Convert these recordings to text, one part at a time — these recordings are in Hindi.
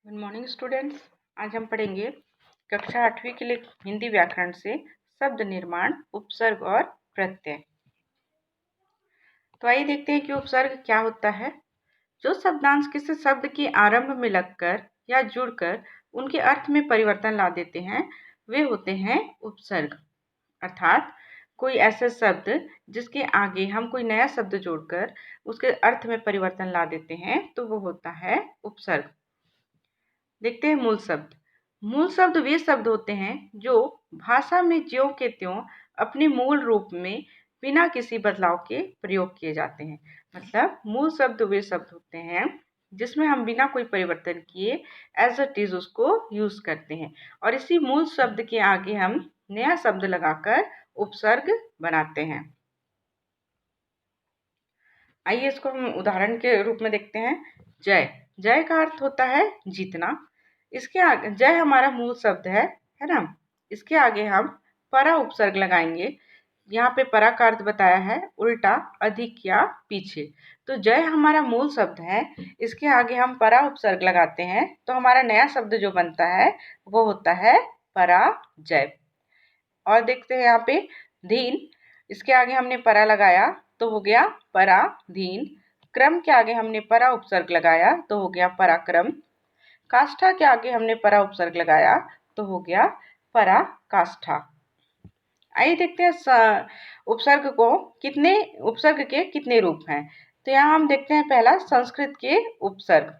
Good morning students. आज हम पढ़ेंगे कक्षा 8वीं के लिए हिंदी व्याकरण से शब्द निर्माण, उपसर्ग और प्रत्यय। तो आइए देखते हैं कि उपसर्ग क्या होता है। जो शब्दांश किसी शब्द के आरंभ में लगकर या जुड़कर उनके अर्थ में परिवर्तन ला देते हैं वे होते हैं उपसर्ग। अर्थात कोई ऐसे शब्द जिसके आगे हम कोई नया शब्द जोड़कर उसके अर्थ में परिवर्तन ला देते हैं तो वो होता है उपसर्ग। देखते हैं मूल शब्द। मूल शब्द वे शब्द होते हैं जो भाषा में ज्यों के त्यों अपने मूल रूप में बिना किसी बदलाव के प्रयोग किए जाते हैं। मतलब मूल शब्द वे शब्द होते हैं जिसमें हम बिना कोई परिवर्तन किए एज इट इज उसको यूज करते हैं और इसी मूल शब्द के आगे हम नया शब्द लगाकर उपसर्ग बनाते हैं। आइए इसको हम उदाहरण के रूप में देखते हैं। जय, जय का अर्थ होता है जीतना। इसके आगे जय हमारा मूल शब्द है ना। इसके आगे हम परा उपसर्ग लगाएंगे। यहाँ पे परा का अर्थ बताया है उल्टा, अधिक या पीछे। तो जय हमारा मूल शब्द है, इसके आगे हम परा उपसर्ग लगाते हैं तो हमारा नया शब्द जो बनता है वो होता है परा जय। और देखते हैं यहाँ पे धीन, इसके आगे हमने परा लगाया तो हो गया पराधीन। क्रम के आगे हमने परा उपसर्ग लगाया तो हो गया पराक्रम। काष्ठा के आगे हमने परा उपसर्ग लगाया तो हो गया पराकाष्ठा। आइए देखते हैं उपसर्ग के कितने रूप हैं। तो यहाँ हम देखते हैं पहला संस्कृत के उपसर्ग।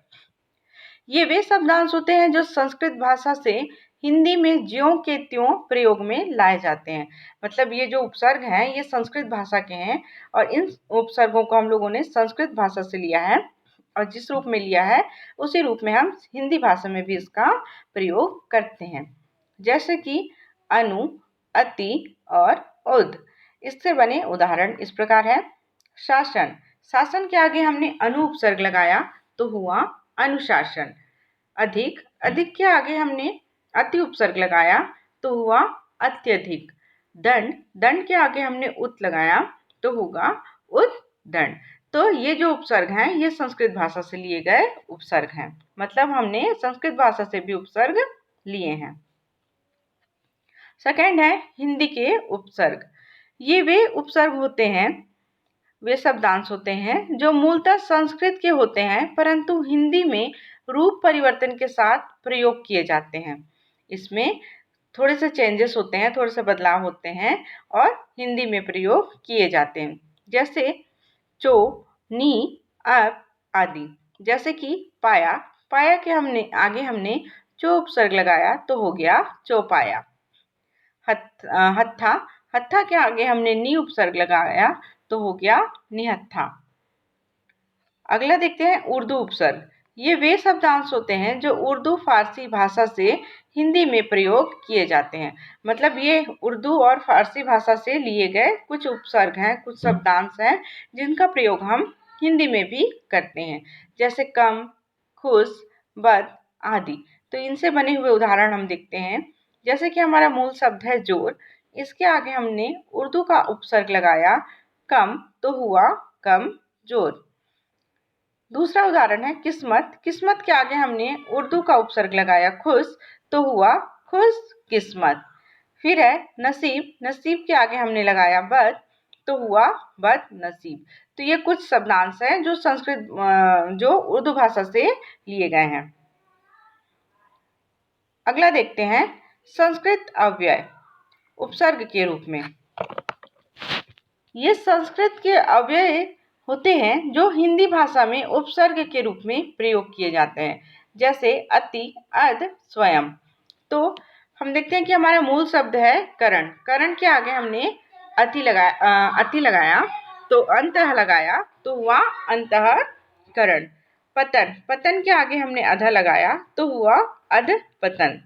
ये वे शब्दांश होते हैं जो संस्कृत भाषा से हिंदी में ज्यों के त्यों प्रयोग में लाए जाते हैं। मतलब ये जो उपसर्ग हैं ये संस्कृत भाषा के हैं और इन उपसर्गों को हम लोगों ने संस्कृत भाषा से लिया है और जिस रूप में लिया है उसी रूप में हम हिंदी भाषा में भी इसका प्रयोग करते हैं। जैसे कि अनु, अति और उद। इससे बने उदाहरण इस प्रकार है। शासन, शासन के आगे हमने अनु उपसर्ग लगाया तो हुआ अनुशासन। अधिक, अधिक के आगे हमने अति उपसर्ग लगाया तो हुआ अत्यधिक। दंड, दंड के आगे हमने उत लगाया तो होगा उद्दंड। तो ये जो उपसर्ग हैं ये संस्कृत भाषा से लिए गए उपसर्ग हैं। मतलब हमने संस्कृत भाषा से भी उपसर्ग लिए हैं। सेकंड है हिंदी के उपसर्ग। ये वे उपसर्ग होते हैं, वे शब्दांश होते हैं जो मूलतः संस्कृत के होते हैं परंतु हिंदी में रूप परिवर्तन के साथ प्रयोग किए जाते हैं। इसमें थोड़े से चेंजेस होते हैं, थोड़े से बदलाव होते हैं और हिंदी में प्रयोग किए जाते हैं। जैसे चो, नी, अब आदि। जैसे कि पाया, पाया के आगे हमने चो उपसर्ग लगाया तो हो गया चौपाया। हत्था, हत्था के आगे हमने नी उपसर्ग लगाया तो हो गया निहत्था। अगला देखते हैं उर्दू उपसर्ग। ये वे शब्दांश होते हैं जो उर्दू फारसी भाषा से हिंदी में प्रयोग किए जाते हैं। मतलब ये उर्दू और फारसी भाषा से लिए गए कुछ उपसर्ग हैं, कुछ शब्दांश हैं जिनका प्रयोग हम हिंदी में भी करते हैं। जैसे कम, खुश, बद आदि। तो इनसे बने हुए उदाहरण हम देखते हैं। जैसे कि हमारा मूल शब्द है जोर, इसके आगे हमने उर्दू का उपसर्ग लगाया कम तो हुआ कम जोर। दूसरा उदाहरण है किस्मत, किस्मत के आगे हमने उर्दू का उपसर्ग लगाया खुश तो हुआ खुश किस्मत। फिर है नसीब, नसीब के आगे हमने लगाया बद तो हुआ बद नसीब। तो ये कुछ शब्दांश हैं जो उर्दू भाषा से लिए गए हैं। अगला देखते हैं संस्कृत अव्यय उपसर्ग के रूप में। ये संस्कृत के अव्यय होते हैं जो हिंदी भाषा में उपसर्ग के रूप में प्रयोग किए जाते हैं। जैसे अति, अध, स्वयं। तो हम देखते हैं कि हमारा मूल शब्द है करण, करण के आगे हमने अति लगाया तो अंतः लगाया तो हुआ अंतःकरण। पतन, पतन के आगे हमने अधा लगाया तो हुआ अध पतन।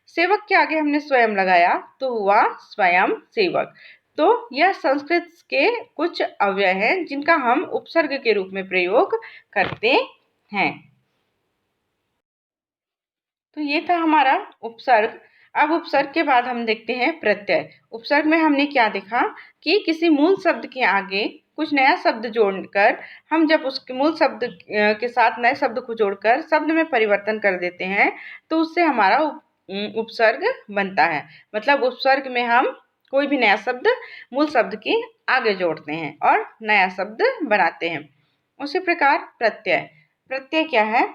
सेवक के आगे हमने स्वयं लगाया तो हुआ स्वयं सेवक। तो यह संस्कृत के कुछ अव्यय हैं जिनका हम उपसर्ग के रूप में प्रयोग करते हैं। तो ये था हमारा उपसर्ग। अब उपसर्ग के बाद हम देखते हैं प्रत्यय। उपसर्ग में हमने क्या देखा कि किसी मूल शब्द के आगे कुछ नया शब्द जोड़कर हम जब उसके मूल शब्द के साथ नए शब्द को जोड़कर शब्द में परिवर्तन कर देते हैं तो उससे हमारा उपसर्ग बनता है। मतलब उपसर्ग में हम कोई भी नया शब्द मूल शब्द के आगे जोड़ते हैं और नया शब्द बनाते हैं। उसी प्रकार प्रत्यय। प्रत्यय क्या है?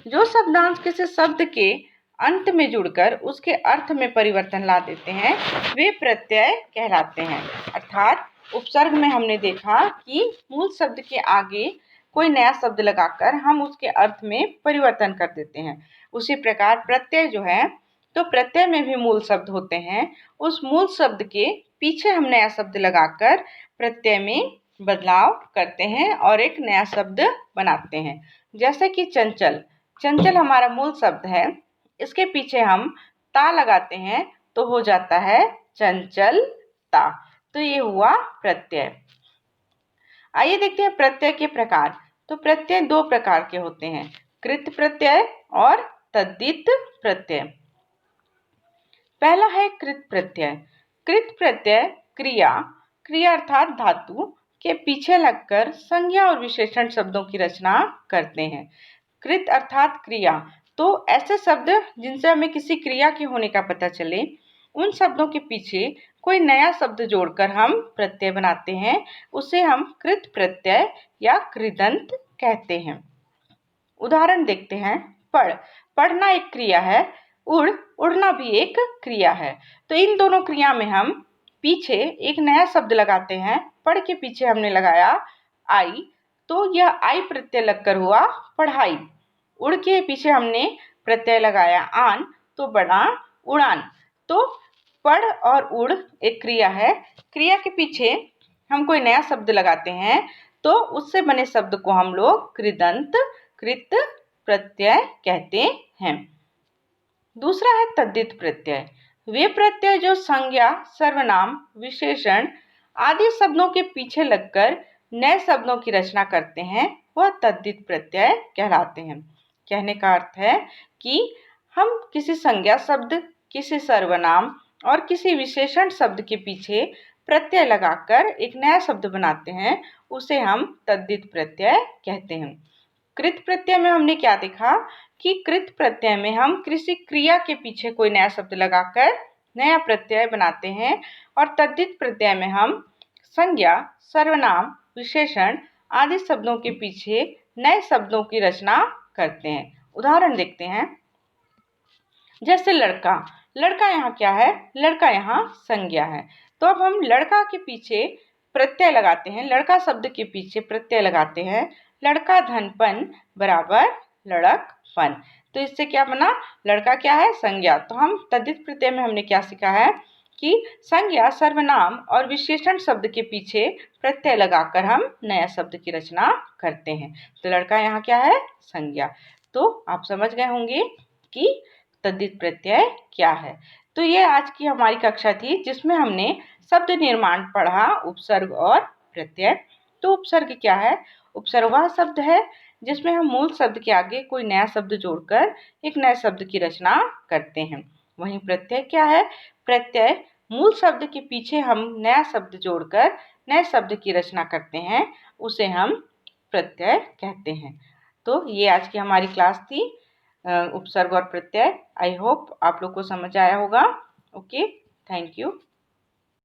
जो शब्दांश किसी शब्द के अंत में जुड़कर उसके अर्थ में परिवर्तन ला देते हैं वे प्रत्यय कहलाते हैं। अर्थात उपसर्ग में हमने देखा कि मूल शब्द के आगे कोई नया शब्द लगाकर हम उसके अर्थ में परिवर्तन कर देते हैं। उसी प्रकार प्रत्यय जो है, तो प्रत्यय में भी मूल शब्द होते हैं। उस मूल शब्द के पीछे हम नया शब्द लगाकर प्रत्यय में बदलाव करते हैं और एक नया शब्द बनाते हैं। जैसे कि चंचल। चंचल हमारा मूल शब्द है, इसके पीछे हम ता लगाते हैं तो हो जाता है चंचलता। तो ये हुआ प्रत्यय। आइए देखते हैं प्रत्यय के प्रकार। तो प्रत्यय दो प्रकार के होते हैं, कृत प्रत्यय और तद्धित प्रत्यय। पहला है कृत प्रत्यय। कृत प्रत्यय क्रिया अर्थात धातु के पीछे लगकर संज्ञा और विशेषण शब्दों की रचना करते हैं। कृत अर्थात क्रिया, तो ऐसे शब्द जिनसे हमें किसी क्रिया के होने का पता चले, उन शब्दों के पीछे कोई नया शब्द जोड़कर हम प्रत्यय बनाते हैं, उसे हम कृत प्रत्यय या कृदंत कहते हैं। उदाहरण देखते हैं। पढ़ना एक क्रिया है, उड़ना भी एक क्रिया है। तो इन दोनों क्रिया में हम पीछे एक नया शब्द लगाते हैं। पढ़ के पीछे हमने लगाया आई, तो यह आई प्रत्यय लगकर हुआ पढ़ाई। उड़ के पीछे हमने प्रत्यय लगाया आन, तो बना उड़ान। तो पढ़ और उड़ एक क्रिया है। क्रिया के पीछे हम कोई नया शब्द लगाते हैं तो उससे बने शब्द को हम लोग कृदंत कृत प्रत्यय कहते हैं। दूसरा है तद्धित प्रत्यय। वे प्रत्यय जो संज्ञा, सर्वनाम, विशेषण आदि शब्दों के पीछे लगकर नए शब्दों की रचना करते हैं, वह तद्धित प्रत्यय कहलाते हैं। कहने का अर्थ है कि हम किसी संज्ञा शब्द, किसी सर्वनाम और किसी विशेषण शब्द के पीछे प्रत्यय लगाकर एक नया शब्द बनाते हैं, उसे हम तद्धित प्रत्यय कहते हैं। कृत प्रत्यय में हमने क्या देखा कि कृत प्रत्यय में हम किसी क्रिया के पीछे कोई नया शब्द लगाकर नया प्रत्यय बनाते हैं और तद्धित प्रत्यय में हम संज्ञा, सर्वनाम, विशेषण आदि शब्दों के पीछे नए शब्दों की रचना करते हैं। उदाहरण देखते हैं। जैसे लड़का यहाँ क्या है? लड़का यहाँ संज्ञा है। तो अब हम लड़का के पीछे प्रत्यय लगाते हैं, लड़का शब्द के पीछे प्रत्यय लगाते हैं। लड़का धनपन बराबर लड़कपन। तो इससे क्या बना? लड़का क्या है? संज्ञा। तो हम तद्धित प्रत्यय में हमने क्या सीखा है कि संज्ञा, सर्वनाम और विशेषण शब्द के पीछे प्रत्यय लगाकर हम नया शब्द की रचना करते हैं। तो लड़का यहाँ क्या है? संज्ञा। तो आप समझ गए होंगे कि तद्धित प्रत्यय क्या है। तो ये आज की हमारी कक्षा थी जिसमें हमने शब्द निर्माण पढ़ा, उपसर्ग और प्रत्यय। तो उपसर्ग क्या है? उपसर्ग वह शब्द है जिसमें हम मूल शब्द के आगे कोई नया शब्द जोड़कर एक नए शब्द की रचना करते हैं। वहीं प्रत्यय क्या है? प्रत्यय मूल शब्द के पीछे हम नया शब्द जोड़कर नए शब्द की रचना करते हैं, उसे हम प्रत्यय कहते हैं। तो ये आज की हमारी क्लास थी, उपसर्ग और प्रत्यय। आई होप आप लोग को समझ आया होगा। Okay, thank you.